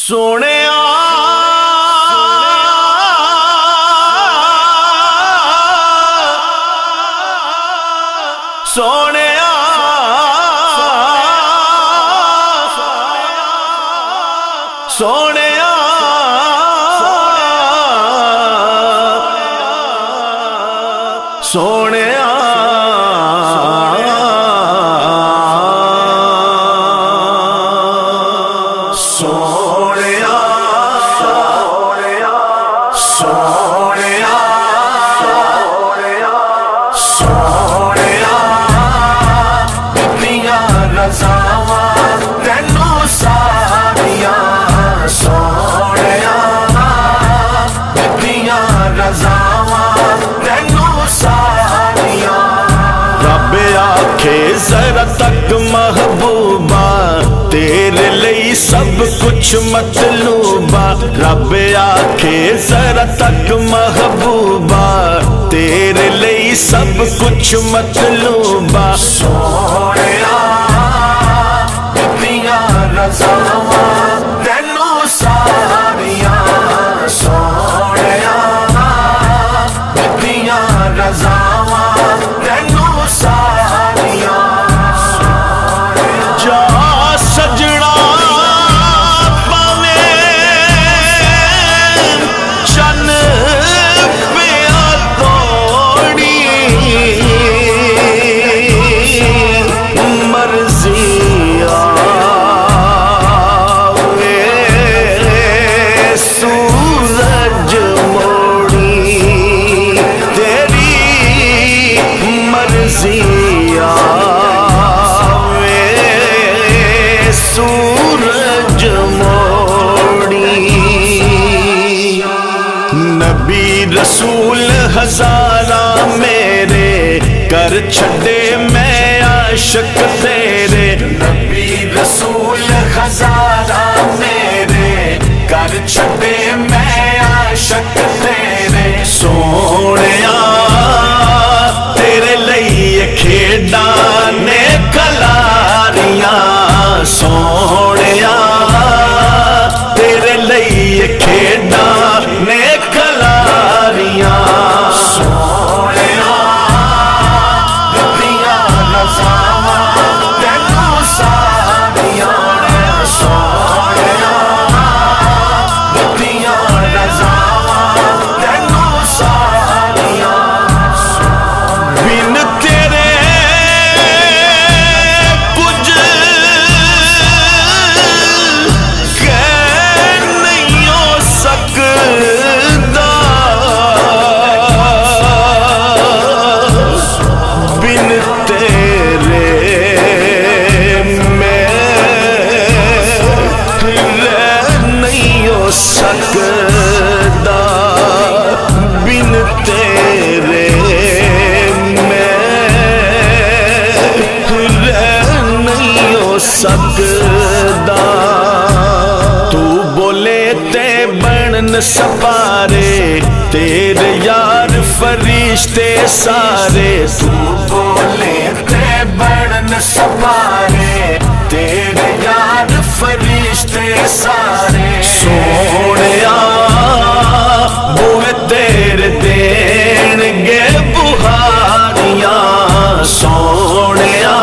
सोने सोने सोने सोने जरा तक महबूबा तेरे लिए सब कुछ मतलूबा। रब आखे जरा तक महबूबा तेरे लिए सब कुछ मतलूबा। सोनिया कितनियां रज़ावां तैनू सारियां, सोनिया कितनियां रज़ावां तैनू सारियां। सूरज मोड़ी नबी रसूल हजारा मेरे कर छड़े मैं आशिक तेरे। नबी रसूल हजारा मेरे कर छड़े मैं आशिक तेरे। सोनिया तेरे लिए खेड़ा ने कलारियां, सोनिया तेरे लिए खेड़ा ने कलारियां। सोनिया कितनियां रज़ावां तैनू सारियां, सोनिया कितनियां रज़ावां तैनू सारियां। बिन तेरे सकदा, बिन तेरे मैं रह नहीं हो सकदा। तू बोले ते बनन सपारे तेरे यार फरिश्ते सारे। तू बोले ते बनन सपारे तेरे यार फरिश्ते सारे। सोनिया बुए तेरे देणगे बुहारियां, सोनिया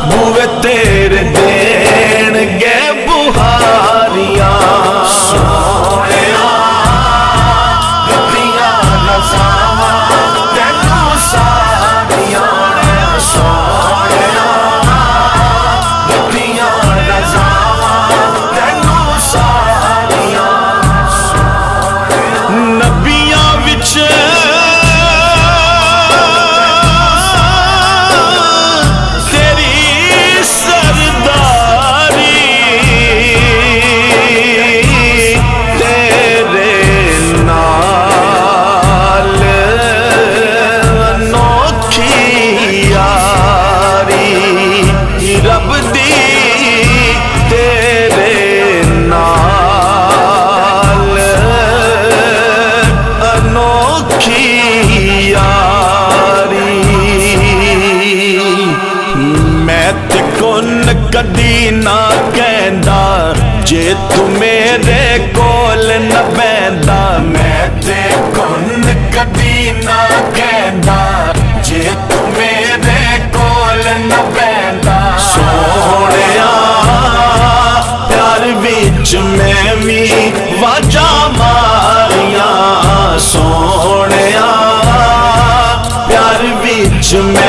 बुए तेरे देणगे बुहारियां। सोनिया कितनियां रज़ावां तैनू सारियां, सोनिया कितनियां रज़ावां तैनू सारियां। नबियां विच तेरी सरदारी, तेरे नाल अनोखी यारी रब दी, तेरे नाल अनोखी यारी। मैं ते कुन कदी ना कहंदा जे तू मेरे कोल न बैंदा मैं ते कुन कदी ना कहंदा जे तू मेरे कोल न बैंदा सोहणिया प्यार विच मैं भी वाजा मारिया सोहणिया प्यार विच मैं